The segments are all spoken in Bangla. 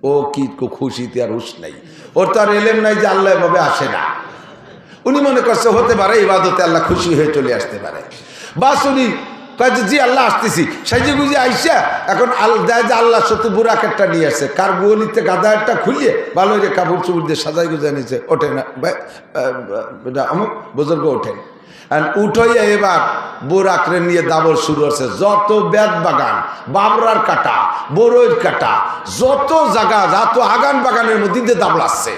ও কি খুশিতে আর হুঁশ নাই, ওর তো আর এলেম নাই যে আল্লাহ এভাবে আসে না। উনি মনে করছে হতে পারে ইবাদতে আল্লাহ খুশি হয়ে চলে আসতে পারে। বাস উনি কয়েছে জি আল্লাহ আসতেছি, সাইজে গুজে আইসা এখন দেয় যে আল্লাহ সত্যি বুড়াক একটা নিয়ে আসছে, কার গুয়লিতে গাদা একটা খুলিয়ে ভালো যে কাপড় চুপড় দিয়ে সাজাই গুজে নিয়েছে, ওঠে না অমুক বুজুর্গ ওঠেন। উঠাইয়া এবার বোরাকরে নিয়ে দাবর শুরু হচ্ছে। যত বেত বাগান, বাবরার কাটা, বড়ইর কাটা, যত জায়গা, যত আগান বাগানের মধ্যে দিয়ে দাবলাচ্ছে।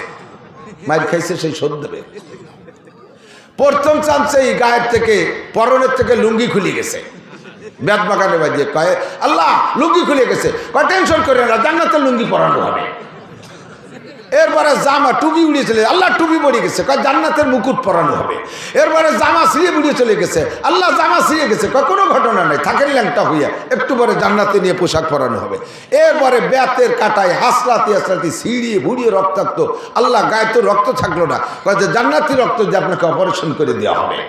মাইর খাইছে সেই শোধ দেবে। প্রথম চান্সে এই গায়ের থেকে পরনের থেকে লুঙ্গি খুলে গেছে, বেত বাগানে বাজিয়ে কয়ে আল্লাহ লুঙ্গি খুলে গেছে। কয় টেনশন করে না, জান্নাতের লুঙ্গি পরানো হবে। এরপরে জামা টুপি উড়িয়ে চলে, আল্লাহ টুপি পড়ে গেছে, কয় জান্নাতের মুকুট পরানো হবে। এরপরে জামা ছিঁড়ে উড়িয়ে চলে গেছে, আল্লাহ জামা ছিঁড়ে গেছে, কয় কোনো ঘটনা নাই, থাকেন ল্যাংটা হইয়া, একটু পরে জান্নাতে নিয়ে পোশাক পরানো হবে। এরপরে বেতের কাটায় হাসলাতি হাসলাতি ছিঁড়িয়ে ভুড়িয়ে রক্তাক্ত, আল্লাহ গায়ে তো রক্ত থাকলো না, কয় যে জান্নাতি রক্ত যে আপনাকে অপারেশন করে দেওয়া হবে।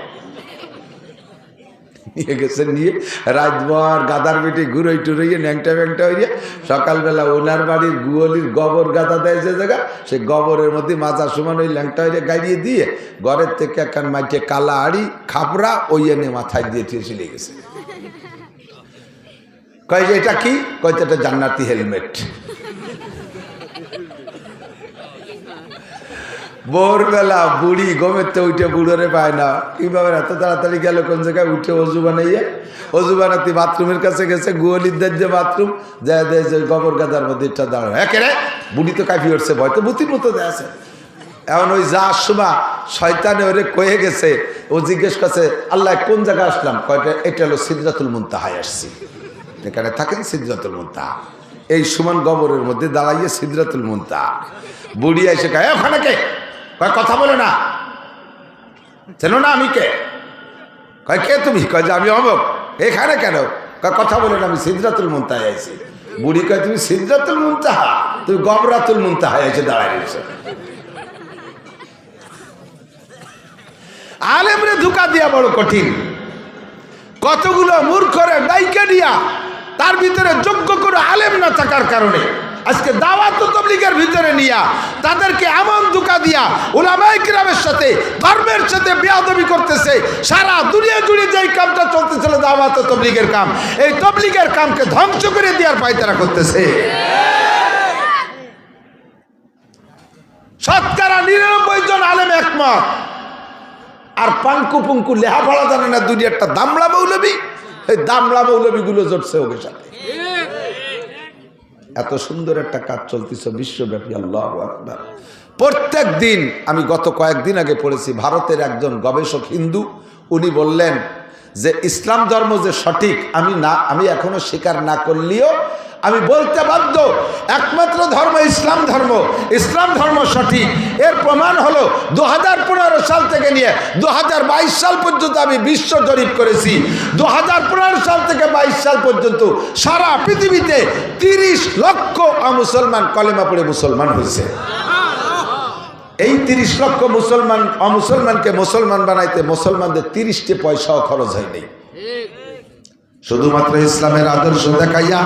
নিয়ে গেছে, নিয়ে রাতভর গাদার বেটে ঘুরোই টুরইয়ে ন্যাংটা ব্যাংটা হইয়া সকালবেলা ওনার বাড়ির গুয়লির গোবর গাদা দেয় যে জায়গা, সে গোবরের মধ্যে মাজা সমান ওই ল্যাংটা হইয়া গাড়িয়ে দিয়ে ঘরের থেকে একখান মাইকে কালা আড়ি খাপড়া ওই এনে মাথায় দিয়ে চলে গেছে। কয় যে এটা কি? কয় এটা জান্নাতি হেলমেট। ভোরবেলা বুড়ি গমেতে উঠে বুড়োরে পায় না, কিভাবে এত তাড়াতাড়ি গেল কোন জায়গায় উঠে অজু বানাইয়া, অজু বানাতে বাথরুমের কাছে গেছে, গুয়লিদের যে বাথরুম যায় দেয় যে গোবর গাদার মধ্যে এটা দাঁড়ানো। হ্যাঁ কে রে, বুড়ি তো কাঁপি উঠছে, ভয় তো বুতির মতো দেয় আছে। এখন ওই যাওয়ার সময় শয়তানে ওরে কয়ে গেছে, ও জিজ্ঞেস করছে আল্লাহ কোন জায়গায় আসলাম? কয়টা এটা হলো সিদরাতুল মুনতাহায় আসছি, এখানে থাকেন সিদরাতুল মুনতাহা। এই সমান গোবরের মধ্যে দাঁড়াইয়ে সিদরাতুল মুনতাহা। বুড়ি এসে কয় ওখানে কে? কয় কথা বলে না, চেনো না আমি কে? কয় কে তুমি? কয় যে আমি অমুক। এখানে কেন? কয় কথা বলে না, আমি সিদরাতুল মুনতাহায় আইছি। বুড়ি কয় তুমি সিদরাতুল মুনতাহা, তুমি গবরাতুল মুনতাহায় এসে দাঁড়ায় রয়েছে। আলেমরে ধোঁকা দিয়া বড় কঠিন। কতগুলো মূর্খরে ডাইকে দিয়া তার ভিতরে যোগ্য করে আলেম না থাকার কারণে আজকে দাওয়াত ও তাবলীগের ভিতরে নিয়া তাদেরকে এমন ধোঁকা দিয়া উলামায়ে কিরামের সাথে ধর্মের সাথে বেয়াদবি করতেছে। সারা দুনিয়া জুড়ে যেই কামটা চলতেছিল দাওয়াত ও তাবলীগের কাম, এই তাবলীগের কামকে ধ্বংস করে দেওয়ার পায়তারা করতেছে। শতকরা ৯৯ জন আলেম একমত, আর পাঙ্কু পুঙ্কু লেহাপড়া জানে না দুনিয়ারটা দামলা মৌলবী, এই দামলা মৌলবীগুলো জড়ছে ওদের সাথে। এত সুন্দর একটা কাজ চলতেছে বিশ্বব্যাপী। আল্লাহু আকবার। প্রত্যেক দিন, আমি গত কয়েকদিন আগে পড়েছি, ভারতের একজন গবেষক হিন্দু, উনি বললেন যে ইসলাম ধর্ম যে সঠিক আমি এখনো স্বীকার না করলেও আমি বলতে বাধ্য, একমাত্র ধর্ম ইসলাম ধর্ম, ইসলাম ধর্ম সঠিক। এর প্রমাণ হলো 2015 সাল থেকে নিয়ে 2022 সাল পর্যন্ত আমি বিশ্ব জরিপ করেছি। 2015 সাল থেকে 22 সাল পর্যন্ত সারা পৃথিবীতে 30 লক্ষ অমুসলমান কলেমা পড়ে মুসলমান হয়েছে। এই 30 লক্ষ অমুসলমানকে মুসলমান বানাইতে মুসলমানদের 30টি পয়সাও খরচ হয়নি। শুধুমাত্র ইসলামের আদর্শ দেখাইয়া,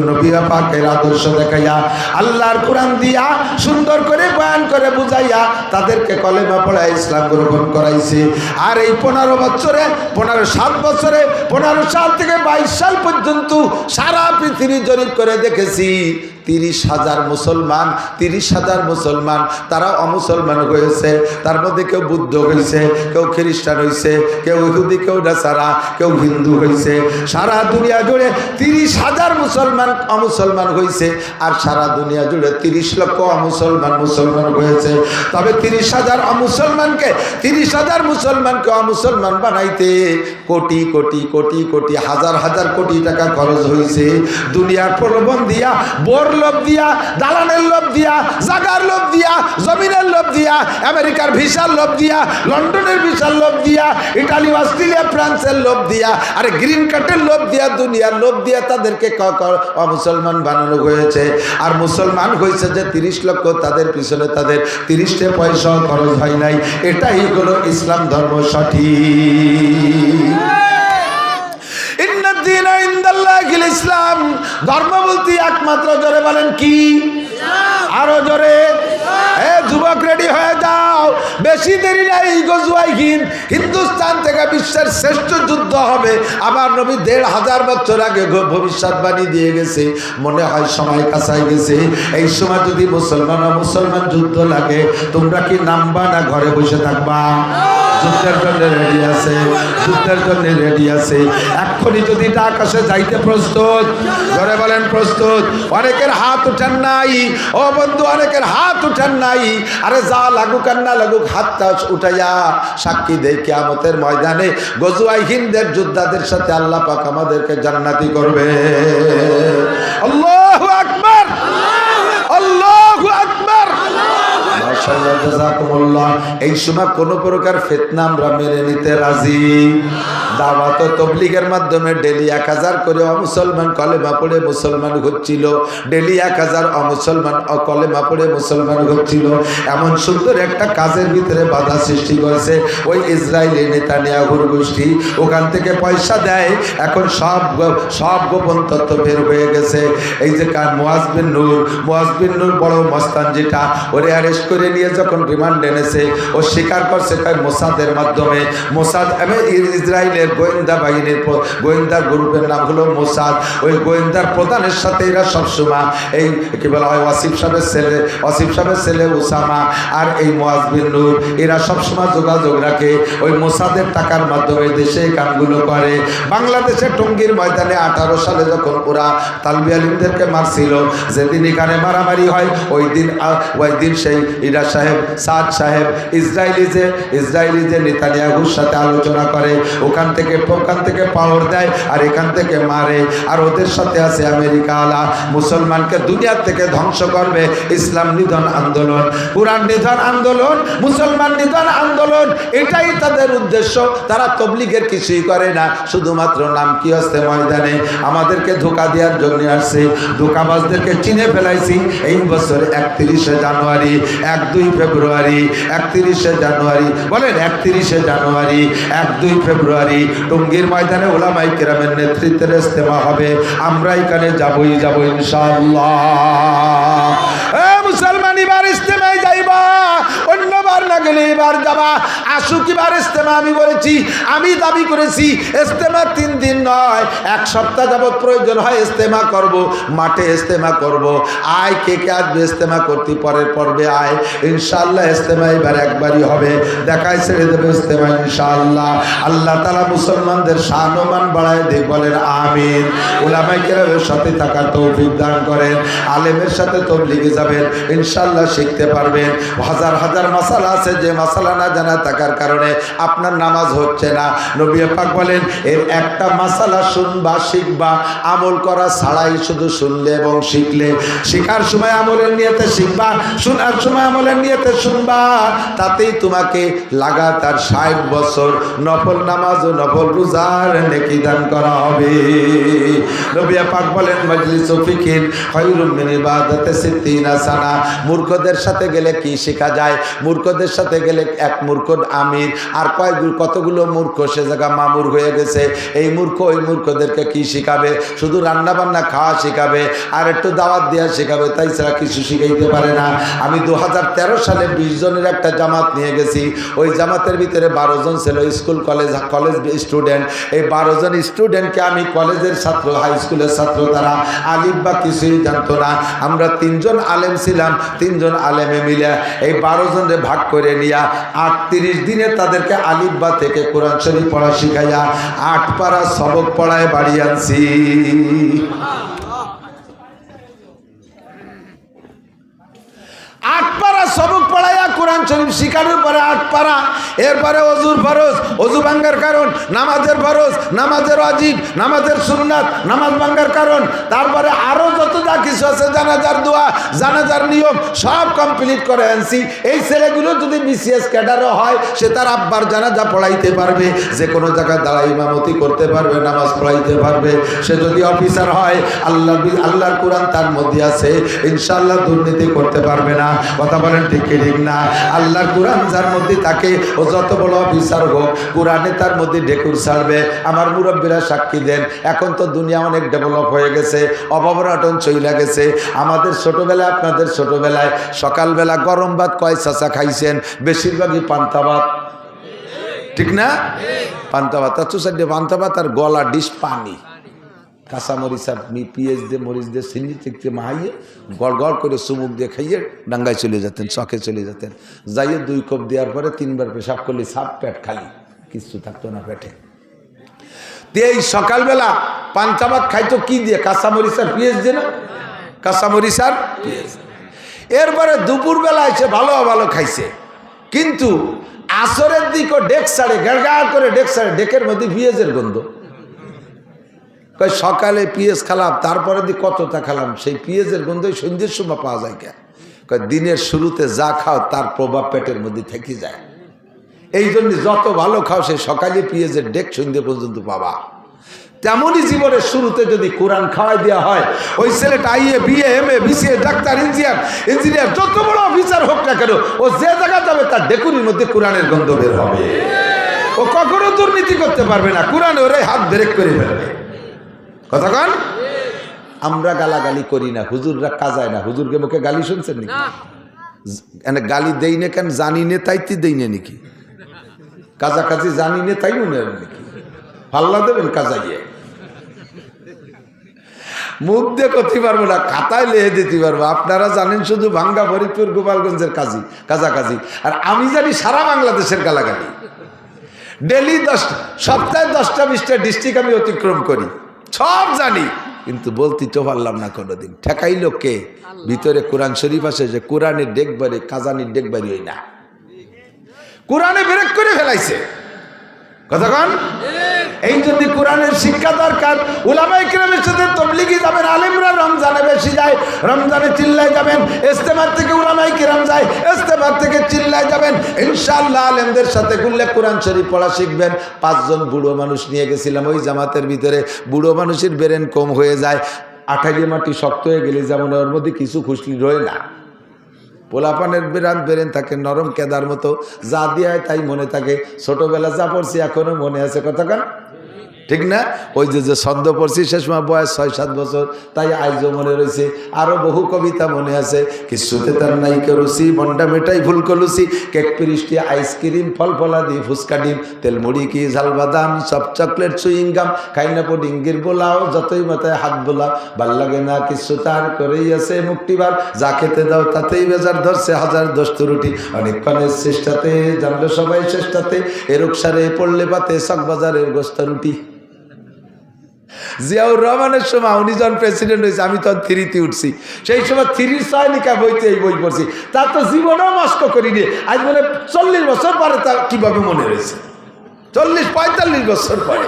নবী পাকের আদর্শ দেখাইয়া, আল্লাহর কোরআন দিয়া সুন্দর করে বয়ান করে বুঝাইয়া তাদেরকে কলেমা পড়ায় ইসলাম গ্রহণ করাইছে। আর এই 7 বছরে 15 সাল থেকে 22 সাল পর্যন্ত সারা পৃথিবী জরিপ করে দেখেছি 30,000 মুসলমান তারা অমুসলমান হয়েছে। তার মধ্যে কেউ বুদ্ধ হয়েছে, কেউ খ্রিস্টান হয়েছে, কেউ ইহুদি, কেউ নাসারা, কেউ হিন্দু হয়েছে। সারা দুনিয়া জুড়ে 30,000 মুসলমান অমুসলমান হয়েছে, আর সারা দুনিয়া জুড়ে 30 লক্ষ মুসলমান হয়েছে। তবে 30,000 মুসলমানকে অমুসলমান বানাইতে কোটি কোটি কোটি কোটি হাজার হাজার কোটি টাকা খরচ হয়েছে। দুনিয়ার প্রলোভন দিয়া, বোর লোভ দিয়া, দালানের লোভ দিয়া, জাগার লোভ দিয়া, জমিনের লোভ দিয়া, আমেরিকার ভিসার লোভ দিয়া, লন্ডনের ভিসার লোভ দিয়া, ইটালি, অস্ট্রেলিয়া, ফ্রান্সের লোভ দিয়া, আরে গ্রিন কার্ডের লোভ দিয়া, দুনিয়ার লোভ দিয়া তাদেরকে অমুসলমান বানানো হয়েছে। আর মুসলমান হয়েছে যে 30 লক্ষ, তাদের পিছনে তাদের 30টা পয়সা খরচ হয় নাই। এটাই হলো ইসলাম ধর্ম সঠিক। ইন্নাদ-দীনা ইনদাল্লাহিল ইসলাম, ধর্ম বলতে একমাত্র, জোরে বলেন কি? আরো জোরে। যুবক রেডি হয়ে যাও, বেশি দেরি নাই। গজওয়ায়ে হিন্দ, হিন্দুস্তান থেকে বিশ্বের শ্রেষ্ঠ যুদ্ধ হবে। আবার নবী ১৫০০ বছর আগে ভবিষ্যৎবাণী দিয়ে গেছে। মনে হয় সময় কাছাই গেছে। এই সময় যদি মুসলমান যুদ্ধ লাগে, তোমরা কি নামবা না ঘরে বসে থাকবা? যুদ্ধের জন্য রেডি আছে, যুদ্ধের জন্য রেডি আছে। এক্ষুনি যদি আকাশে যাইতে প্রস্তুত, ঘরে বলেন প্রস্তুত। অনেকের হাত উঠান নাই ও বন্ধু, অনেকের হাত উঠান নাই। আরে যা লাগুক আর না লাগুক, হাতটা উঠাইয়া সাক্ষী দেয় কিয়ামতের ময়দানে গজওয়ায়ে হিন্দের যোদ্ধাদের সাথে আল্লাহ পাক আমাদেরকে জান্নাতি করবে। আল্লাহু আকবার, আল্লাহু আকবার। মাশাআল্লাহ, জাযাকুমুল্লাহ। এই সময় কোন প্রকার ফিতনা আমরা মেনে নিতে রাজি। দাওয়াত ও তাবলীগের মাধ্যমে ডেলি 1000 করে অমুসলমান কলেমা পড়ে মুসলমান হচ্ছিল। ডেলি 1000 অমুসলমান কলেমা পড়ে মুসলমান হচ্ছিল। এমন সুন্দর একটা কাজের ভিতরে বাধা সৃষ্টি করেছে ওই ইসরায়েলি নেতানিয়াহুর গোষ্ঠী। ওখান থেকে পয়সা দেয়। এখন সব গোপন তথ্য বের হয়ে গেছে। এই যে মুয়াজ বিন নূর বড় মস্তান, যেটা ওরে অ্যারেস্ট করে নিয়ে যখন রিমান্ড এনেছে, ও স্বীকার করছে মোসাদের মাধ্যমে। মোসাদ ইসরায়েলের গোয়েন্দা বাহিনীর গোয়েন্দা গ্রুপের নাম হলো মোসাদ। ওই গোয়েন্দার প্রধানের সাথে এরা সবসময় এই কি বলা হয় ওয়াসিফ সাহেবের ছেলে উসামা আর এই মুয়াজ বিন নূর, এরা সবসময় যোগাযোগ রাখে। ওই মোসাদের টাকার মাধ্যমে দেশে এই কামগুলো করে। বাংলাদেশের টঙ্গীর ময়দানে 18 সালে যখন ওরা তালবি আলিমদেরকে মারছিল, যেদিন এখানে মারামারি হয়, ওই দিন সেই ইরা সাহেব সাদ সাহেব ইসরায়েলি যে নেতানিয়াহুর সাথে আলোচনা করে, ওখান থেকে পাওয়ার দেয় আর এখান থেকে মারে। আর ওদের সাথে আছে আমেরিকা আলা। মুসলমানকে দুনিয়া থেকে ধ্বংস করবে। ইসলাম নিধন আন্দোলন, কুরআন নিধন আন্দোলন, মুসলমান নিধন আন্দোলন, এটাই তাদের উদ্দেশ্য। তারা তাবলীগের কিছুই করে না, শুধুমাত্র নাম কি আসছে ময়দানে আমাদেরকে ধোঁকা দেওয়ার জন্য আসছে। ধোঁকাবাজদেরকে চিনে ফেলাইছি এই বছর 31শে জানুয়ারি, 1-2 ফেব্রুয়ারি, 31শে জানুয়ারি, বলেন 31শে জানুয়ারি, 1-2 ফেব্রুয়ারি টঙ্গীর ময়দানে উলামায়ে কেরামের নেতৃত্বে ইজতেমা হবে। আমরা এখানে যাবই ইনশাআল্লাহ। মুসলমান এবার ইজতেমায় যাইবা, অন্যবার না গেলে এবার যাবা। আসুক এবার ইজতেমা। আমি বলেছি, আমি দাবি করেছি ইজতেমা 3 দিন নয়, 1 সপ্তাহ যাবত প্রয়োজন হয় ইজতেমা করব, মাঠে ইজতেমা করব। আয় কে আসবে ইজতেমা করতে? পরের পর্বে আয়। ইনশাআল্লাহ ইজতেমা এবার একবারই হবে, দেখায় ছেড়ে দেবে ইজতেমা ইনশাআল্লাহ। আল্লাহ তাআলা মুসলমানদের শান ও মান বাড়ায় দেখ, বলেন আমিন। উলামায়ে কেরামের সাথে থাকার তৌফিক দান করেন। আলেমের সাথে তাবলীগে যাবেন, ইনশাআল্লাহ শিখতে পারবেন। হাজার হাজার মাসালা আছে, যে মাসালা না জানা থাকার কারণে আপনার নামাজ হচ্ছে না। নবী পাক বলেন, এর একটা মাসালা শুনবা, শিখবা, আমল করা ছাড়াই শুধু শুনলে এবং শিখলে। শিখার সময় আমলের নিয়তে শিখবা, শোনার সময় আমলের নিয়তে শুনবা, তাতেই তোমাকে লাগাতার 60 বছর নফল নামাজ ও নফল রোজার নেকি দান করা হবে। নবী পাক বলেন, মাজলিসু ফিকির খায়রুম মিন ইবাদাতি 60 সানা। মূর্খদের সাথে গেলে কি শেখা যায়? মূর্খদের সাথে গেলে এক মূর্খ আমির আর কতগুলো মূর্খ সে জায়গা মামুর হয়ে গেছে। এই মূর্খ ওই মূর্খদেরকে কি শিখাবে? শুধু রান্না বান্না খাওয়া শিখাবে আর একটু দাওয়াত দেওয়া শিখাবে, তাই ছাড়া কিছু শিখাইতে পারে না। আমি 2013 সালে 20 জনের একটা জামাত নিয়ে গেছি। ওই জামাতের ভিতরে 12 জন ছিল স্কুল কলেজ স্টুডেন্ট। এই 12 জন স্টুডেন্টকে আমি কলেজের ছাত্র, হাই স্কুলের ছাত্র, তারা আলিফ বা কিছুই জানতো না। আমরা 3 জন আলেম ছিলাম, 3 জন আলেমে মিলে এই 12 জনের ভাগ করে নিয়া 38 দিনে তাদেরকে আলিফ বা থেকে কোরআন শরীফ পড়া শিখাইয়া 8 পারা সবক পড়ায় বাড়ি আনছি। 8 পারা সবক পড়াইয়া কোরআন শরীফ শিখানোর পরে 8 পারা। এরপরে অজুর ফরজ, অজু ভাঙ্গার কারণ, নামাজের ফরজ, নামাজের ওয়াজিব, নামাজের সুন্নাত, নামাজ ভাঙ্গার কারণ, তারপরে আরো যত যা কিছু আছে, জানাজার দোয়া, জানাজার নিয়ম, সব কমপ্লিট করে আনছি। এই ছেলেগুলো যদি বিসিএস ক্যাডারও হয়, সে তার আব্বার জানাজা পড়াইতে পারবে, যে কোনো জায়গায় দাঁড়ায় ইমামতি করতে পারবে, নামাজ পড়াইতে পারবে। সে যদি অফিসার হয়, আল্লাহর কোরআন তার মধ্যে আছে, ইনশাআল্লাহ দুর্নীতি করতে পারবে না। কথা বলেন ঠিক কি ঠিক না? আল্লাহর কোরআন যার মধ্যে থাকে ও যত বড় অফিসার হোক, কোরআনে তার মধ্যে ঢেকুর ছাড়বে। আমার মুরব্বীরা সাক্ষী দেন, এখন তো দুনিয়া অনেক ডেভেলপ হয়ে গেছে, অভাবনাটন চইলা গেছে। আমাদের ছোটবেলায়, আপনাদের ছোটবেলায় সকালবেলা গরম ভাত কয় চাচা খাইছেন? বেশিরভাগই পান্তা ভাত, ঠিক না? পান্তা ভাত, পান্তা ভাত আর গলা ডিশ পানি, কাঁচা মরিচ আর পিঁয়াজ দিয়ে, মরিচ দিয়ে, চিনি থেকে মাহাইয়ে গড় গড় করে চুমুক দিয়ে খাইয়ে ডাঙ্গায় চলে যেতেন, চকে চলে যেতেন। যাইয়ে 2 কাপ দেওয়ার পরে 3 বার পেশাব করলে সাপ পেট খালি, কিছু থাকতো না পেটে। এই সকালবেলা পান্তা ভাত খাইতো কি দিয়ে? কাঁচা মরিচ আর পেঁয়াজ দিয়ে না? কাঁচা মরিচ আর পেঁয়াজ। এরপরে দুপুরবেলা এসে ভালো ভালো খাইছে, কিন্তু আসরের দিকও ডেক সাড়ে গেড়গা করে ডেক সাড়ে, ডেকের মধ্যে পেঁয়াজের গন্ধ। কয় সকালে পেঁয়াজ খেলাম, তারপরে দিয়ে কতটা খেলাম, সেই পেঁয়াজের গন্ধই সন্ধ্যের সময় পাওয়া যায় কেন? কয় দিনের শুরুতে যা খাও তার প্রভাব পেটের মধ্যে থেকে যায়। এই জন্য যত ভালো খাও সেই সকালে পেঁয়াজের ডেক সন্ধ্যে পর্যন্ত পাবা। তেমনই জীবনের শুরুতে যদি কোরআন খাওয়াই দেওয়া হয়, ওই ছেলেটা আইএ, বিএ, এমএ, বিসিএ, ডাক্তার, ইঞ্জিনিয়ার যত বড় অফিসার হোক না কেন, ও যে জায়গা যাবে তার ডেকুরির মধ্যে কোরআনের গন্ধ বের হবে। ও কখনো দুর্নীতি করতে পারবে না, কোরআন ওরে হাত ব্রেক করে ফেলবে। কথা কন? আমরা গালাগালি করি না, হুজুররা কাজায় না। হুজুরকে মুখে গালি শুনছেন নাকি? গালি দেই না কেন? জানি নে তাইতে দেই না নাকি? কাজাকাজি জানি নে তাই মনে হয় নাকি? পাল্লা দেবেন কাজাইয়ে? মুখ দিয়ে করতে পারবো না, খাতায় লেহে দিতে পারবো। আপনারা জানেন শুধু ভাঙ্গা, ফরিদপুর, গোপালগঞ্জের কাজাকাজি, আর আমি জানি সারা বাংলাদেশের গালাগালি। ডেলি সপ্তাহে 10টা-20টা ডিস্ট্রিক্ট আমি অতিক্রম করি, সব জানি, কিন্তু বলতে তো পারলাম না কোনোদিন। ঠেকাইল কে? ভিতরে কোরআন শরীফ আছে যে কোরআনের ডেকবারি, কাজানির ডেকবারি হই না, কোরআনে ব্রেক করে ফেলাইছে। কথা কন? এই জন্য কোরআনের শিক্ষা দরকার। উলামায়ে কেরামের সাথে তবলিগি যাবেন, আলেমরা রমজানে বেশি যায়, রমজানে চিল্লায় যাবেন। ইস্তেমার থেকে উলামায়ে কেরাম যায়, ইস্তেমার থেকে চিল্লায় যাবেন। ইনশাআল্লাহ আলেমদের সাথে ঘুরলে কোরআন শরীফ পড়া শিখবেন। 5 জন বুড়ো মানুষ নিয়ে গেছিলাম ওই জামাতের ভিতরে। বুড়ো মানুষের ব্রেন কম হয়ে যায়, আঠালি মাটি শক্ত হয়ে গেলে যেমন ওর মধ্যে কিছু খুশলি রয়ে না। পোলাপানের বেরেন থাকে নরম কেদার মতো, যা দিয়ে তাই মনে থাকে। ছোটবেলা যা পড়ছি এখনো মনে আছে। কথা কান? ঠিক না? ওই যে ছন্দ পড়ছি সে সময় বয়স 6-7 বছর, তাই আজও মনে রয়েছে। আরো বহু কবিতা মনে আছে। কিছুতে তার নাইকে রুচি, মন্ডা মেটাই ফুল কলুচি, কেক পিরিষ্টি, আইসক্রিম, ফল ফলা দি, ফুচকা ডিম, তেলমুড়ি কি ঝাল বাদাম, সব চকলেট সুইংগাম, খাইনা পুডিঙ্গির বোলাও, যতই মাথায় হাত বোলাও, ভাল লাগে না কিছু তার করেই আছে মুক্তিবার, যা খেতে দাও তাতেই বেজার ধরছে, হাজার দোস্ত রুটি, অনেকক্ষণের চেষ্টাতে জানলো সবাই চেষ্টাতে, এরক সারে পড়লে পাতে চকবাজারের গোস্ত রুটি। জিয়াউর রহমানের সময় উনি যখন প্রেসিডেন্ট হয়েছে, আমি তখন 3তে উঠছি। সেই সময় 3 সয়নিকা বইতে এই বই পড়ছি। তার তো জীবনেও নষ্ট করিনি। আজ বলে 40 বছর পরে তা কিভাবে মনে রয়েছে? 40-45 বছর পরে।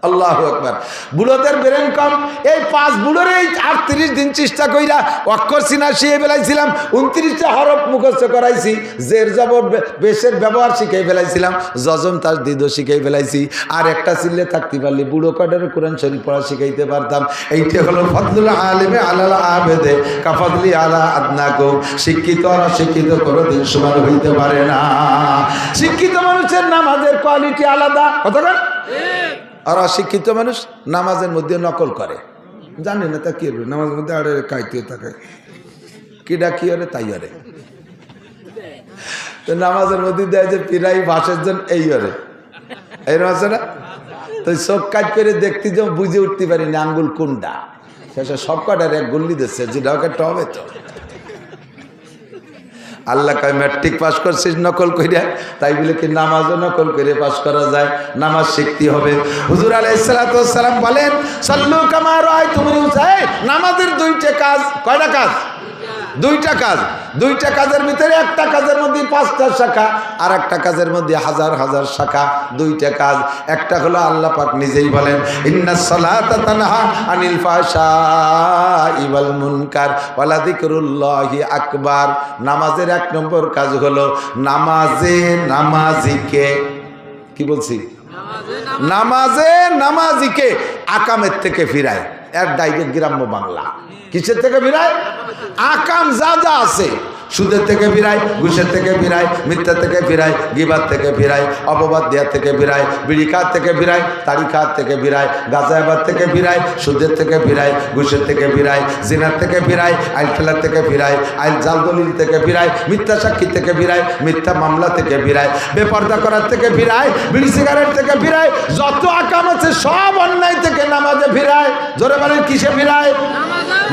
আল্লাহু আকবার। বুড়োদের ব্রেন কম। এই 5 বুড়োর এই 38 দিন চেষ্টা কইরা অক্ষর চিনা শিখে ফেলাইছিলাম, 29টা হরফ মুখস্থ করাইছি, জের জবর বেশের ব্যবহার শিখে ফেলাইছিলাম, যজম তার দিদ শিখে ফেলাইছি। আর একটা চিল্লে থাকতে পারলে বুড়ো কটার কোরআন শরীফ পড়া শিখাইতে পারতাম। এইটা হলো ফজলুল আলিমে আলাল আবেদে কাফাদলি আলা আদনাকুম। শিক্ষিত আর অশিক্ষিত কোনোদিন সমান হইতে পারে না। শিক্ষিত মানুষের নামাজের কোয়ালিটি আলাদা। কতক্ষণ? আর অশিক্ষিত মানুষ নামাজের মধ্যে নকল করে, জানে না তা কি হবে। নামাজের মধ্যে আরে কাইতে থাকে, কিডা কি আরে তাই আরে। তো নামাজের মধ্যে দেয় যে পিরাই ভাষের জন্য এই আরে, এরকম আছে না? তো চোখ কাজ করে দেখতে যে বুঝে উঠতে পারি না আঙ্গুল কোনটা। শেষে সব কটার এক গুল্লি দিচ্ছে, যেটা একটা হবে তো। আল্লাহ কয় ম্যাট্রিক পাস করছিস নকল কইরা, তাই বলে কি নামাজও নকল করে পাস করা যায়? নামাজ শিখতে হবে। হুজুর আলাইহিস সালাতু ওয়াস সালাম বলেন, সাল্লু কামা রাআইতুমুনি উসাল্লি। নামাজের 2টা কাজ। কয়টা কাজ? 2টা কাজ। 2টা কাজের ভিতরে একটা কাজের মধ্যে 5টা শাখা, আর একটা কাজের মধ্যে হাজার হাজার শাখা। 2টা কাজ। একটা হলো আল্লাহ পাক নিজেই বলেন, ইন্নাস সালাতা তানহা আনিল ফাহশাই ওয়াল মুনকার ওয়ালা যিকরুল্লাহি আকবার। নামাজের 1 নম্বর কাজ হলো নামাজিকে, কি বলছি? নামাজিকে আকামের থেকে ফিরায়। এর ডাইরেক্ট গ্রাম্য বাংলা। কিসের থেকে ফিরায়? আকাম যা যা আছে সুদের থেকে ফিরায়, ঘুষের থেকে ফিরায়, মিথ্যা থেকে ফিরায়, গিবাত থেকে ফিরায়, অপবাদ দেওয়া থেকে ফিরায়, বিড়ি খাত থেকে ফিরায়, তাড়ি খাত থেকে ফিরায়, গাঁজাবাদ থেকে ফিরায়, সুদের থেকে ফিরায়, ঘুষের থেকে ফিরায়, জিনার থেকে ফিরায়, আইল খেলার থেকে ফিরায়, আইল জাল দলিল থেকে ফিরায়, মিথ্যা সাক্ষী থেকে ফিরায়, মিথ্যা মামলা থেকে ফিরায়, বেপর্দা করার থেকে ফিরায়, বিড়ি সিগারেট থেকে ফিরায়, যত আকাম আছে সব অন্যায় থেকে নামাজে ফিরায়। জোরে বলেন কিসে ফিরায়?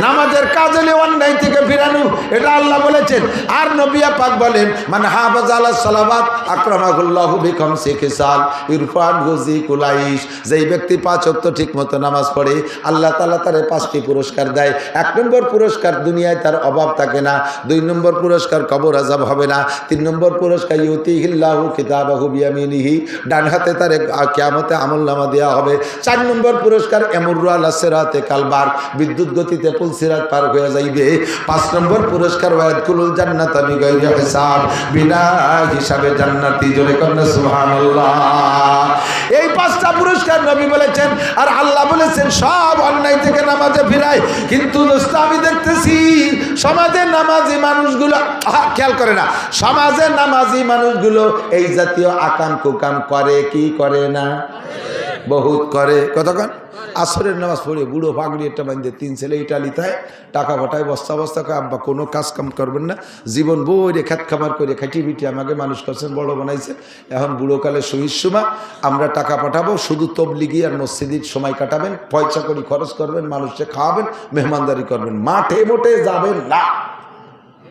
নামাজের কাজ হলে অন্যায় থেকে ফিরানো, এটা আল্লাহ বলেছেন। আর নবিয়া পাক বলেন, মান হাফাজ আলা সালাওয়াত আকরামাহুল্লাহু বিখামসি খিসাল ইরফান গুজি কুলাইশ। যেই ব্যক্তি 5 ওয়াক্ত ঠিকমতো নামাজ পড়ে আল্লাহ তাআলা তারে 5টি পুরস্কার দেয়। 1 নম্বর পুরস্কার, দুনিয়ায় তার অভাব থাকে না। 2 নম্বর পুরস্কার, কবর আযাব হবে না। 3 নম্বর পুরস্কার, ইউতিহিল্লাহু কিতাবাহু বিয়ামিনিহি, ডান হাতে তারে কিয়ামতে আমলনামা দেওয়া হবে। 4 নম্বর পুরস্কার, ইয়ামুরু আলা সিরাতে কালবার, বিদ্যুৎ গতিতে পুল সিরাত পার হয়ে যাইবে। 5 নম্বর পুরস্কার, ওয়ায়াদখুলুল জান্নাতা বিগাইরি হিসাব, বিনা হিসাবে জান্নাতি। জোরে কন্না সুবহানাল্লাহ। এই 5টা পুরস্কার নবী বলেছেন, আর আল্লাহ বলেছেন সব অন্যায় থেকে নামাজে ফিরায়। কিন্তু দোস্ত, আমি দেখতেছি সমাজের নামাজি মানুষগুলো খেয়াল করে না। সমাজের নামাজি মানুষগুলো এই জাতীয় আকাম কুকাম করে কি করে না? বহুত করে। কতক্ষণ আসরের নামাজ পড়ে বুড়ো পাগড়ি একটা বান্ধে 3 ছেলে ইটালিতে টাকা পাঠায়, বস্তা বস্তা করে, আব্বা কোনো কাজ কাম করবেন না, জীবন বইরে খেত খামার করে খাটি পিটি আমাকে মানুষ করছেন, বড় বানাইছে। এখন বুড়োকালে শহীদ সময় আমরা টাকা পাঠাবো, শুধু তবলিগি আর মসজিদের সময় কাটাবেন, পয়সা করে খরচ করবেন, মানুষকে খাওয়াবেন, মেহমানদারি করবেন, মাঠে মোটে যাবেন না।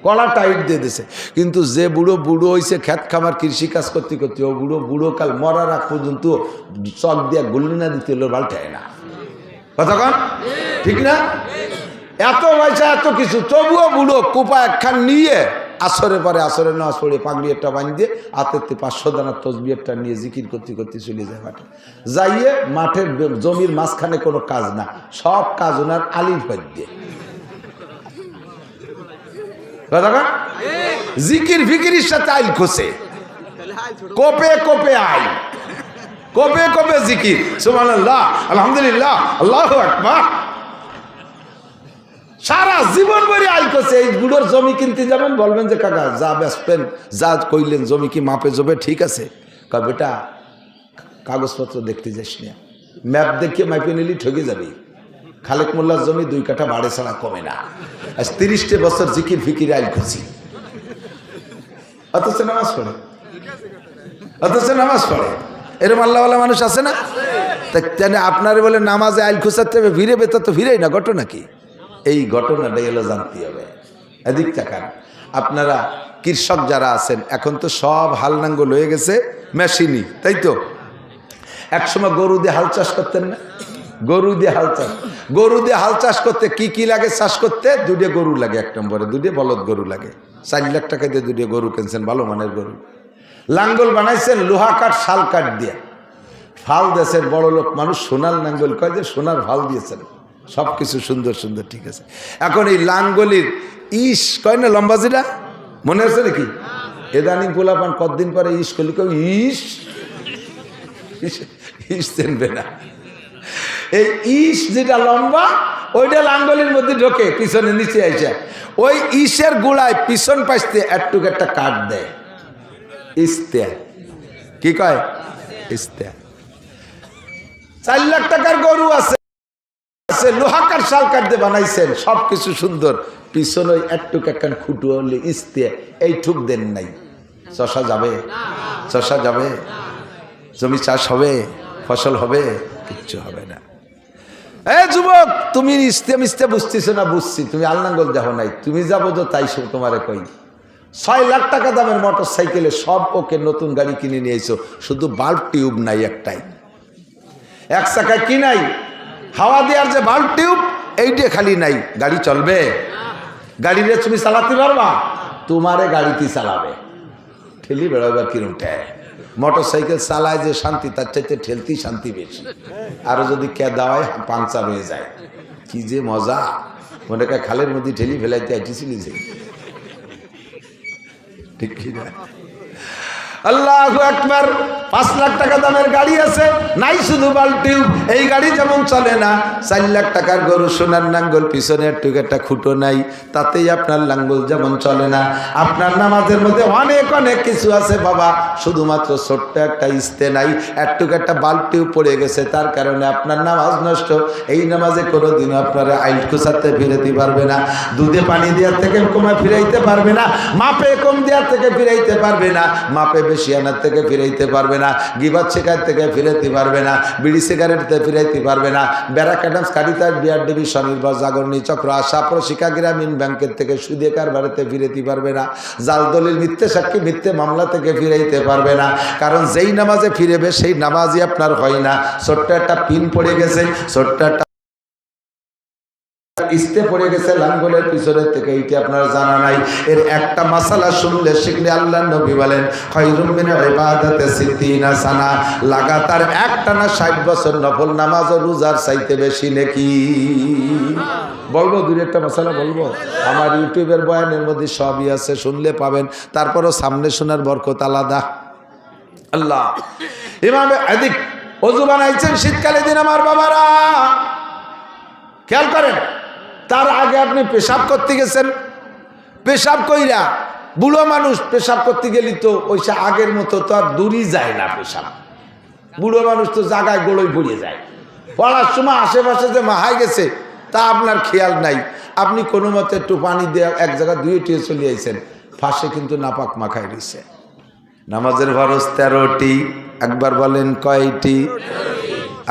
কলা টাইট দিয়ে দিছে। কিন্তু যে বুড়ো বুড়ো হয়েছে খেত খামার কৃষি কাজ করতে করতে, ও বুড়ো বুড়ো কাল মরার আগ পর্যন্ত চক দিয়া গুল্লি না দিতে হলো পাল্টায় না। কতক্ষণ ঠিক না? এত পয়সা এত কিছু, তবুও বুড়ো কোপা একখান নিয়ে আসরের পরে আসরের নামাজ পড়ে পাগড়ি একটা বাঁধিয়ে হাতের 500 দানার তসবি একটা নিয়ে জিকির করতে করতে চলে যায় মাঠে। যাইয়ে মাঠের জমির মাঝখানে কোনো কাজ না, সব কাজ ওনার আলির পাই দিয়ে। জিকির ফিকিরির সাথে আইল খোসে, কোপে কোপে আইল, কোপে কোপে জিকির, সুবহানাল্লাহ, আলহামদুলিল্লাহ, আল্লাহু আকবার। সারা জীবন ভরে আইল খোসে। এই বুড়োর জমি কিনতে যাবেন, বলবেন যে কাকা যা বেচবেন, যা কইলেন জমি কি মাপে জবে ঠিক আছে? কয় বেটা কাগজপত্র দেখতে যাস না, ম্যাপ দেখিয়ে মাইপে নিলি ঠকে যাবি। খালেক মোল্লার জমি 2 কাঠা বাড়ে ছাড়া কমে না। আজ 30 বছর জিকির ফিকির আইল খুঁজি, অথচ নামাজ পড়ে, অথচ নামাজ পড়ে। এরকম আল্লাহওয়ালা মানুষ আছে না? আপনার বলে নামাজে আইল খুঁচাতে হবে, ভিড়ে বেতা তো ভিড়েই না, ঘটনা কি? এই ঘটনাটাই হলো জানতে হবে। এদিক তাকান। আপনারা কৃষক যারা আছেন, এখন তো সব হাল নাঙ্গল হয়ে গেছে মেশিনই, তাই তো? একসময় গরু দিয়ে হাল চাষ করতেন না? গরু দিয়ে হাল চাষ, গরু দিয়ে হাল চাষ করতে কি কি লাগে? চাষ করতে 2 গরু লাগে, 1 নম্বরে 2 বলদ গরু লাগে। 4 লাখ টাকা দিয়ে 2 গরু কিনছেন, ভালো মানের গরু। লাঙ্গল বানাইছেন লোহা কাঠ শাল কাঠ দিয়ে, ফাল দিয়েছেন। বড় লোক মানুষ সোনার লাঙ্গল কয় যে সোনার ফাল দিয়েছেন, সব কিছু সুন্দর সুন্দর, ঠিক আছে। এখন এই লাঙ্গলির ইস কয় না, লম্বাজিরা মনে আছে নাকি? এদানিং পোলাপান কতদিন পরে ইস করলি, কেউ ইস ইস চেনবে না। এই ইস যেটা লম্বা, ওইটা লাঙ্গলির মধ্যে ঢোকে পিছনে নিচে আইসা, ওই ইসের গোড়ায় পিছন পাশতে একটুক একটা কাঠ দেয়, ইস্তে। কি কয়? ইস্তে। 4 লাখ টাকার গরু আছে, লোহা কাঠ শাল কাঠ দিয়ে বানাইছেন, সবকিছু সুন্দর। পিছন ওই একটুক একখান খুঁটু হলে ইস্তে, এই ঠুক দেন নাই। চষা যাবে? চষা যাবে? জমি চাষ হবে? ফসল হবে? কিচ্ছু হবে না। যুবক, তুমি ইস্তে মিস্তে বুঝতেছো না? বুঝছি, তুমি আলনাঙ্গল যাও নাই, তুমি যাবো তো তাই তোমারে কই। 6 লাখ টাকা দামের মোটর সাইকেলে সব ওকে নতুন গাড়ি কিনে নিয়েছো, শুধু বাল্ব টিউব নাই একটাই। 1 চাকায় কি নাই? হাওয়া দেওয়ার যে বাল্ব টিউব, এইটা খালি নাই। গাড়ি চলবে? গাড়িরে তুমি চালাতে পারবা? তোমারে গাড়িতে চালাবে, ঠেলি বেড়াবার কিরম ঠেয়। মোটর সাইকেল চালায় যে শান্তি, তার চাইতে ঠেলতেই শান্তি বেশি। আরো যদি কেদা হয় পাংচার হয়ে যায়, কি যে মজা। মনে হয় খালের মধ্যে ঠেলি ফেলাইতে আইটিছিলি যে, ঠিক কি না? আল্লাহু আকবার। 5 লাখ টাকা দামের গাড়ি আছে, নাই শুধু বালতিউ। এই গাড়ি যেমন চলে না, 4 লাখ টাকার গরু সোনার লাঙ্গল, পিছনে একটু একটা খুঁটো নাই, তাতেই আপনার লাঙ্গল যেমন চলে না। আপনার নামাজের মধ্যে অনেক অনেক কিছু আছে বাবা, শুধুমাত্র ছোট্ট একটা ইস্তে নাই, একটু একটা বালতিও পড়ে গেছে, তার কারণে আপনার নামাজ নষ্ট। এই নামাজে কোনোদিনও আপনারা আইল কুচাতে ফিরাইতে পারবে না, দুধে পানি দেওয়ার থেকে কমে ফিরাইতে পারবে না, মাপে কম দেওয়ার থেকে ফিরাইতে পারবে না, মাপে বেশি আনার থেকে ফিরাইতে পারবে না, গিবাত শেখার থেকে ফিরাইতে পারবে না, বিড়ি সিগারেট থেকে ফিরাইতে পারবে না, ব্যারাক অ্যাডামস কারিতাস বিআরডিবি স্বনির্ভর জাগরণী চক্র আশা প্রশিকা গ্রামীণ ব্যাংকের থেকে সুদে কারবারেতে ফিরাইতে পারবে না, জাল দলিল মিথ্যে সাক্ষী মিথ্যে মামলা থেকে ফিরাইতে পারবে না। কারণ যেই নামাজে ফিরেবে সেই নামাজই আপনার হয় না। ছোট্ট একটা পিন পড়ে গেছে, ছোট্ট একটা ইস্তে পড়ে গেছে লাঙ্গলের পিছনের থেকে, এইটি আপনার জানা নাই। এর একটা মাসালা শুনলে শিখলে আল্লাহর নবী বলেন খায়রুম মিন ইবাদাতি সিদ্দিনা সানা, লাগাতার একটানা 60 বছর নফল নামাজ ও রোজার চাইতে বেশি নেকি। বলবো দুই একটা মাসালা বলবো, আমার ইউটিউবের বয়ানের মধ্যে সবই আছে, শুনলে পাবেন, তারপরও সামনে শোনার বরকত আলাদা। আল্লাহ ইমামে আদিক ওযু বানাইছেন শীতকালে দিন আমার বাবারা, খেয়াল করেন, তার আগে আপনি পেশাব করতে গেছেন, পেশাব কইরা বুড়ো মানুষ পেশাব করতে গেলি তো ওইসা আগের মতো তো আর দূরই যায় না পেশাব, বুড়ো মানুষ তো জায়গায় গোড়ই পড়িয়ে যায়, পড়ার সময় আশেপাশে যে মাহাই গেছে তা আপনার খেয়াল নাই, আপনি কোনো মতে একটু পানি দিয়ে এক জায়গায় ধুয়ে টুয়ে চলে আইছেন, ফাঁসে কিন্তু নাপাক মাখাই দিছে। নামাজের ফরজ 13টি, একবার বলেন কয়টি?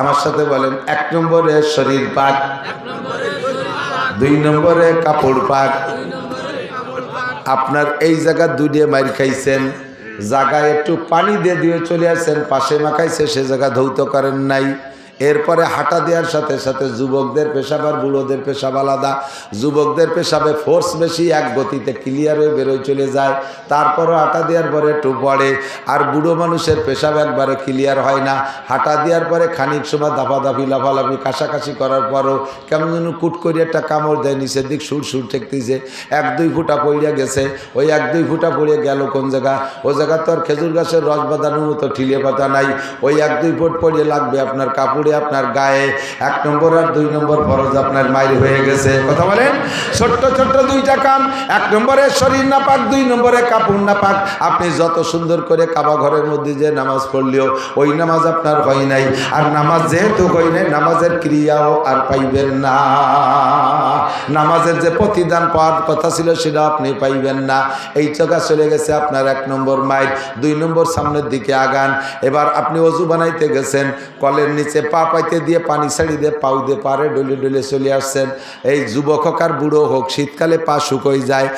আমার সাথে বলেন, 1 নম্বরে শরীর পাক, 2 নম্বরে কাপড় পাক। আপনার এই জায়গা দুইয়ে মাইর খাইছেন, জায়গায় একটু পানি দিয়ে দিয়ে চলে আসছেন, পাশে মাখাইছে, সে জায়গা ধৌত করেন নাই। এরপরে হাঁটা দেওয়ার সাথে সাথে যুবকদের পেশাব আর বুড়োদের পেশাব আলাদা, যুবকদের পেশাবে ফোর্স বেশি, এক গতিতে ক্লিয়ার হয়ে বেরোয় চলে যায়, তারপরও হাঁটা দেওয়ার পরে একটু পড়ে। আর বুড়ো মানুষের পেশাব একবারে ক্লিয়ার হয় না, হাঁটা দেওয়ার পরে খানিক সময় দাফাদাফি লাফালাফি কাশাকাশি করার পরও কেমন যেন কুট করে একটা কামড় দেয়, নিচের দিক সুর সুর ঠেকতেছে, 1-2 ফুটা পড়িয়া গেছে। ওই 1-2 ফুটা পড়িয়ে গেল কোন জায়গা, ওই জায়গা তো আর খেজুর গাছের রস বাঁধানোর মতো ঠিলে পাতা নাই, ওই 1-2 ফুট পড়িয়ে লাগবে আপনার কাপড়ে, আপনার গায়ে। 1 নম্বর আর 2 নম্বর ফরজ আপনার মাইর হয়ে গেছে। কথা বলেন, ছোট্ট ছোট্ট 2টা কাম, 1 নম্বরে শরীর না পাক, 2 নম্বরে কাপড় না পাক। আপনি যত সুন্দর করে কাবা ঘরের মধ্যে যে নামাজ পড়লেও ওই নামাজ আপনার হয় নাই। আর নামাজ যেহেতু হয় নাই, নামাজের ক্রিয়াও আর পাইবেন না, নামাজের যে প্রতিদান পাওয়ার কথা ছিল সেটা আপনি পাইবেন না। এই জায়গা চলে গেছে আপনার 1 নম্বর মাইর। 2 নম্বর সামনের দিকে আগান। এবার আপনি অজু বানাইতে গেছেন, কলের নিচে পা পাইতে দিয়ে পানি ছাড়ি দিয়ে পাউ দিয়ে পারে ডলে ডলে চলে আসছেন। এই যুবক হোক আর বুড়ো হোক, শীতকালে পা শুকোয় যায়,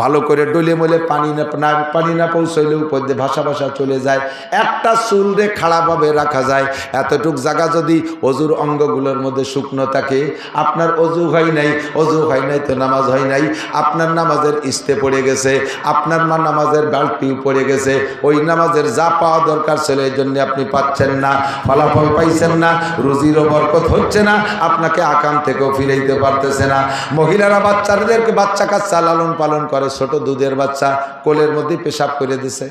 ভালো করে ডলে মলে পানি না পৌঁছইলে উপর দিয়ে ভাসা ভাসা চলে যায়, একটা চুল রে খাড়াভাবে রাখা যায়। এতটুক জায়গা যদি অজুর অঙ্গগুলোর মধ্যে শুকনো থাকে, আপনার অজু হয় নাই, অজু হয় নাই তো নামাজ হয় নাই, আপনার নামাজের ইস্তে পড়ে গেছে, আপনার নামাজের বালতিও পড়ে গেছে, ওই নামাজের যা পাওয়া দরকার ছিল এই জন্য আপনি পাচ্ছেন না, ফলাফল পাইছেন না, রুজিরও বরকত হচ্ছে না, আপনাকে আকাম থেকেও ফিরাইতে পারতেছে না। মহিলারা বাচ্চাদেরকে বাচ্চা কাচ্চা লালন পালন করে, ছোট দুধের বাচ্চা কোলের মধ্যে পেশাব করে দিছে,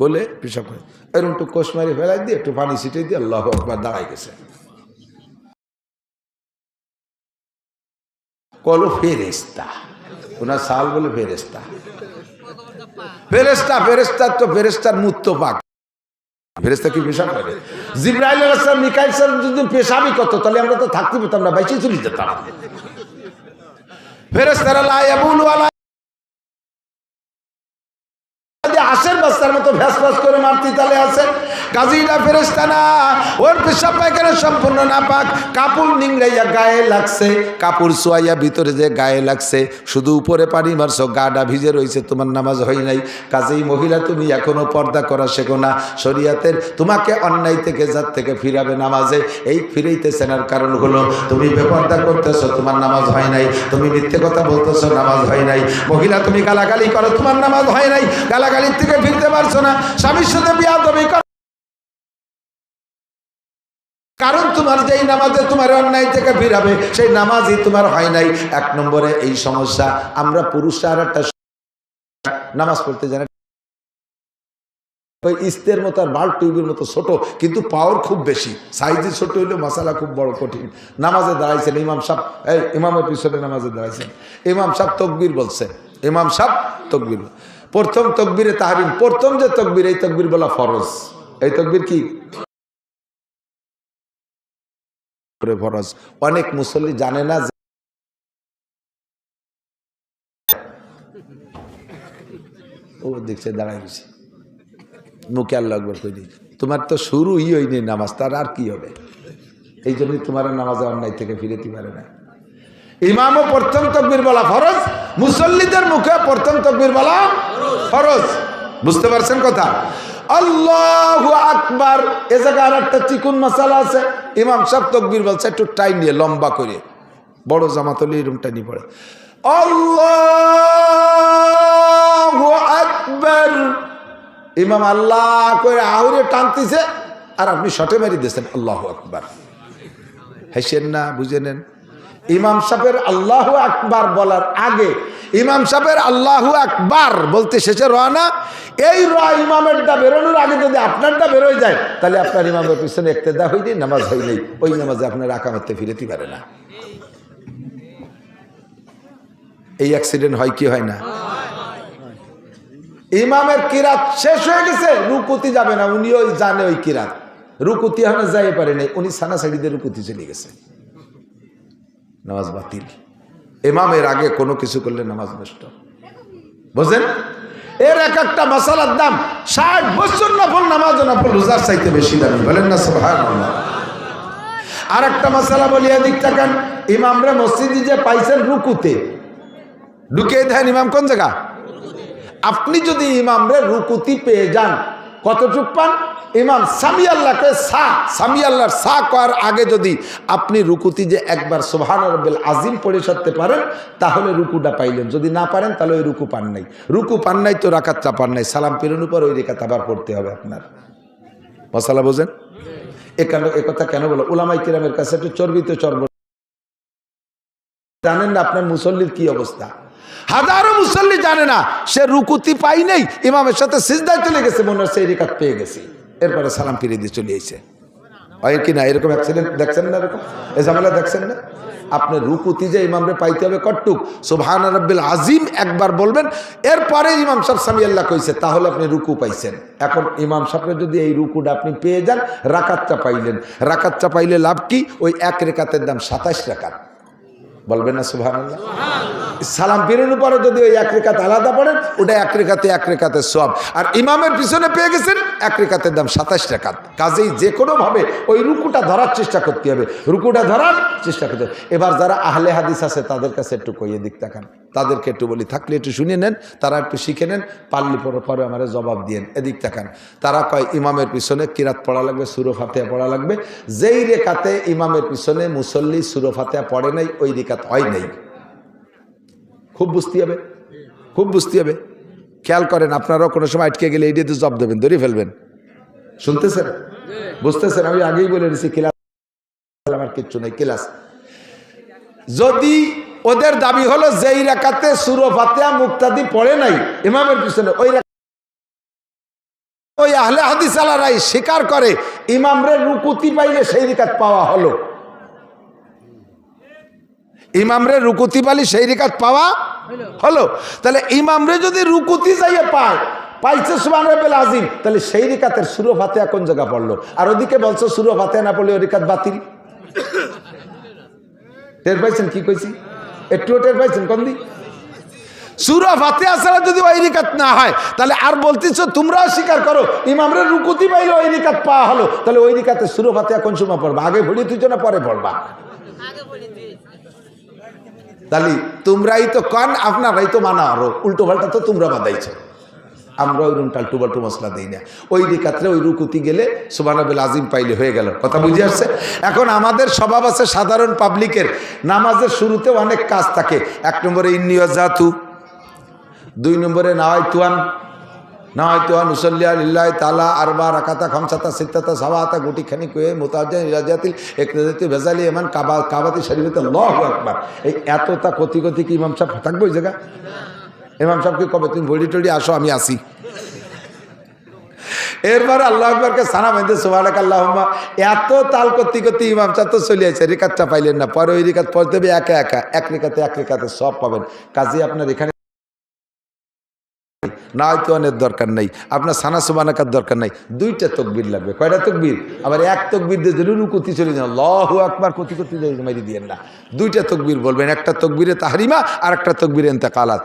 কোলে পেশাব করে এরকম একটু কোষমারি ফেলাই দিয়ে একটু পানি ছিটিয়ে দিয়ে আল্লাহু আকবার দাঁড়াই গেছে। কলো ফেরেস্তা, ওনার সাল বলে ফেরেস্তা, ফেরেস্তা ফেরেস্তা তো ফেরেস্তার মুত্ত পাক, ফেরেস্তা কি পেশাব করে? জিবরাইল আলাইহিস সালাম মিকাইল সালাম যদি পেশাবই করতো তাহলে আমরা তো থাকতে পেতাম না, বাইচে চলে যেতাম। ফেরেস্তারা লা ইয়াবুলু আলা আশের বাচ্চার মতো ভ্যাস ভ্যাস করে মারতি তালে আছে, কাজীটা ফেরেস্তা না, ওর পেশাব পায়খানা সম্পূর্ণ না পাক, কাপড় নিংড়াইয়া গায়ে লাগছে, কাপড় সোয়াইয়া ভিতরে যে গায়ে লাগছে, শুধু উপরে পানি মারছো, গাটা ভিজে রয়েছে, তোমার নামাজ হয় নাই। কাজেই মহিলা তুমি এখনো পর্দা করা শেখো না, শরীয়তের তোমাকে অন্যায় থেকে জাত থেকে ফিরাবে নামাজে, এই ফিরাইতেছে না কারণ হলো তুমি বেপর্দা করতেছো, তোমার নামাজ হয় নাই, তুমি মিথ্যে কথা বলতেছো, নামাজ হয় নাই। মহিলা তুমি গালাগালি করো, তোমার নামাজ হয় নাই, গালাগালির থেকে ফিরতে পারছো না, স্বামীর সাথে বিয়াদবি করো, কারণ তোমার যেই নামাজে তোমার অন্যায় থেকে ফিরাবে সেই নামাজই তোমার হয় নাই। 1 নম্বরে এই সমস্যা। আমরা পুরুষরা আর একটা নামাজ পড়তে জানি ওই ইস্তের মতো আর বাল্ব টিউবের মতো ছোট, কিন্তু পাওয়ার খুব বেশি। সাইজে ছোট হইলেও মশালা খুব বড়, কঠিন। নামাজে দাঁড়াইছেন ইমাম সাহেব, এই ইমামের পিছনে নামাজে দাঁড়াইছেন, ইমাম সাহেব তকবীর বলছে, ইমাম সাহেব তকবীর, প্রথম তকবীরে তাহরিম, প্রথম যে তকবীর, এই তকবীর বলা ফরজ। এই তকবীর কি ফরজ? অনেক মুসল্লি জানে না। ও দেখছে দাঁড়াই গেছে, মুখে আল্লাহু আকবার কইনি, তোমার তো শুরুই হয়নি নামাজ, তার আর কি হবে? এই জন্যই তোমার নামাজে অন্যায় থেকে ফিরেতে পারে না। ইমামও প্রথম তাকবীর বলা ফরজ, মুসল্লিদের মুখে প্রথম তাকবীর বলা ফরজ। বুঝতে পারছেন কথা? আল্লাহু আকবার। এ জায়গায় আর একটা চিকুন মাসালা আছে। ইমাম সাহেব তাকবীর বলছে একটু টাইম নিয়ে, লম্বা করে, বড় জামাত হলে এরকম টাইনি পড়ে, আল্লাহু আকবার। ইমাম আল্লাহ করে আহুরে টানতেছে, আর আপনি শটে মারি দিয়েছেন আল্লাহু আকবার। হেসেন না, বুঝে নেন। ইমাম সাহেবের আল্লাহু আকবার বলার আগে, ইমাম সাহেবের আল্লাহু আকবার বলতে শেষে রওনা, এই ইমামেরটা বেরোনোর আগে যদি আপনারটা বেরোয় যায়, তাহলে আপনার ইমামের পিছনে ইক্তেদা হয়নি, নামাজ হয় নাই, ওই নামাজে আপনার আকামতে ফিরেতে পারে না। এই অ্যাক্সিডেন্ট হয় কি হয় না? ইমামের কিরাত শেষ হয়ে গেছে, রুকুতি যাবে না, উনিও জানে ওই কিরাত, রুকুতি এখনো যাই পারে নাই, উনি সানা সাইডে রুকুতি চলে গেছে, নামাজ বাতিল। ইমামের আগে কোনো কিছু করলে নামাজ নষ্ট। বুঝেন? এর এক একটা মাসালার দাম 60 বছর নফল নামাজ, নফল রোজার চাইতে বেশি দামি। বলেন না সুবহানাল্লাহ। আর একটা মাসালা বলি, এদিক তাকান। ইমামরা মসজিদে যে পাইছেন রুকুতে, ঢুকিয়ে দেন ইমাম কোন জায়গা? আপনি যদি ইমামরে রুকুতি পেয়ে যান, কতটুক পান? ইমাম সামি আল্লাহকে সামি আল্লাহর করার আগে যদি আপনি রুকুতি যে একবার সুবহান রাব্বিল আজিম পড়ে সারতে পারেন, তাহলে রুকুটা পাইলেন। যদি না পারেন তাহলে ওই রুকু পান নাই। রুকু পান নাই তো রাকাতটা পান নাই। সালাম ফিরানোর পর ওই রেখাত আবার পড়তে হবে আপনার। মশালা বোঝেন? এ কথা কেন বলো? উলামায়ে কিরামের কাছে একটু চর্বিত চর্ব, জানেন না আপনার মুসল্লির কি অবস্থা? হাজারো মুসল্লি জানে না, সে রুকুতি পাই নাই, ইমামের সাথে সিজদায় চলে গেছে, মনে হচ্ছে এই রেখাত পেয়ে গেছি, এরপরে সালাম ফিরে দিয়ে চলে এসেছে। হয় কি না? এরকম অ্যাক্সিডেন্ট দেখছেন না? এরকম এই ঝামেলা দেখছেন না? আপনার রুকুতি যে ইমামরে পাইতে হবে কটুক, সুবহান রাব্বিল আজিম একবার বলবেন, এরপরে ইমাম সাহেব সামি আল্লাহ কইছে, তাহলে আপনি রুকু পাইছেন। এখন ইমাম সাহেবের যদি এই রুকুটা আপনি পেয়ে যান, রাকাতটা পাইলেন। রাকাতটা পাইলে লাভ কি? ওই এক রেখাতের দাম 27 রাকাত। বলবেন না সুবহানাল্লাহ? সালাম ফিরানোর পরে যদি ওই এক রেখাত আলাদা পড়েন, ওটা এক রেখাতে সওয়াব। আর ইমামের পিছনে পেয়ে গেছেন, এক রেখাতের দাম 27 রাকাত। কাজেই যে কোনো ভাবে ওই রুকুটা ধরার চেষ্টা করতে হবে, রুকুটা ধরার চেষ্টা করতে হবে। এবার যারা আহলে হাদিস আছে তাদের কাছে একটু কইয়ে দিক তাকান, তাদেরকে একটু বলি, থাকলে একটু শুনে নেন, তারা একটু শিখে নেন, পারলে পরে আমার জবাব দিয়েন। এদিক তাকান। তারা কয় ইমামের পিছনে কিরাত পড়া লাগবে, সূরা ফাতিহা পড়া লাগবে। যেই রেখাতে ইমামের পিছনে মুসল্লি সূরা ফাতিহা পড়ে নাই, ওই রেখাত হয় নাই। খুব বুঝতে হবে, খুব বুঝতে হবে। খেয়াল করেন, আপনারাও কোনো সময় আটকে গেলে এই দিয়ে জব দেবেন, ধরে ফেলবেন। শুনতেছেন? বুঝতেছেন? আমি আগেই বলে দিচ্ছি, ক্লাস আমার কিচ্ছু নেই, ক্লাস। যদি ওদের দাবি হলো যেই রাকাতে সূরা ফাতিহা মুক্তাদি পড়ে নাই ইমামের পিছনে, ওই আহলে হাদিস আলারাই স্বীকার করে ইমামরে রুকুতি পাইলে সেই রেখাত পাওয়া হলো, ইমামরে রুকুতি পালি সেই রেখাত পাওয়া হলো। তাহলে ইমামরে যদি রুকুতি যাইয়ে পাইছে সুবহান রাব্বিল আজিম, তাহলে সেই রেখাতের সূরা ফাতিহা কোন জায়গা পড়লো? আর ওদিকে বলছো সূরা ফাতিহা না পড়লে ওই রেখাত বাতিল। টের পাইছেন কি কইছি? একটু টের পাইছেন? কোন দিক? সূরা ফাতিহা ছাড়া যদি ওই রেখাত না হয়, তাহলে আর বলতেছো তোমরাও স্বীকার করো ইমামরে রুকুতি পাইলে ওই রেখাত পাওয়া হলো, তাহলে ওই রেখাতে সূরা ফাতিহা কোন সময় পড়বা? আগে ভরি তুইছো না পরে পড়বা? তাহলে তোমরাই তো কান, আপনারাই তো মানা আরো উল্টো পাল্টা তো তোমরা বাদাইছো, আমরা ওই টাল্টু বাল্টু মশলা দিই না। ওই রেখাতে ওই রুকুতি গেলে সুবহান রাব্বিল আজিম পাইলে হয়ে গেল। কথা বুঝে আসছে? এখন আমাদের স্বভাব আছে সাধারণ পাবলিকের, নামাজের শুরুতে অনেক কাজ থাকে। 1 নম্বরে ইন্নী ওয়াজহাতু, 2 নম্বরে নাওয়াইতুয়ান উসাল্লিয়া লিল্লাহি তাআলা আরবা রাকাতা খামসাতা সিত্তাতা সাবাতা গুটি খানি কয়ে মুতাজ্জিন ইরাজাতিল ইকরাজাতি বেজালি এমান কাবাতি শরীফতে আল্লাহু আকবার। এই এতটা কতি কি ইমাম সাহেব থাকবে ওই জায়গা? ইমাম সাহেবকে কবে তুমি বডি টডি আসো, আমি আসি। এরপরে আল্লাহ আকবরকে সানা বেঁধে সুবহানাক আল্লাহুম্মা এত তাল করতে করতে ইমাম সাহেব তো চলে আসে, রেখাতটা পাইলেন না, পরে ওই রেখাত পড়তে হবে একা একা, এক রেখাতে সব পাবেন। কাজে আপনার এখানে না হয়তো অনেক দরকার নেই, আপনার সানা সুবহানাকার দরকার নাই, দুইটা তকবীর লাগবে। কয়টা তকবীর? আবার এক তকবীর দিয়ে রুকুতে চলে যান আল্লাহু আকবার করতে করতে মারি দিয়েন না, দুইটা তকবীর বলবেন, একটা তকবীরে তাহরিমা আর একটা তকবীরে ইন্তেকালাত।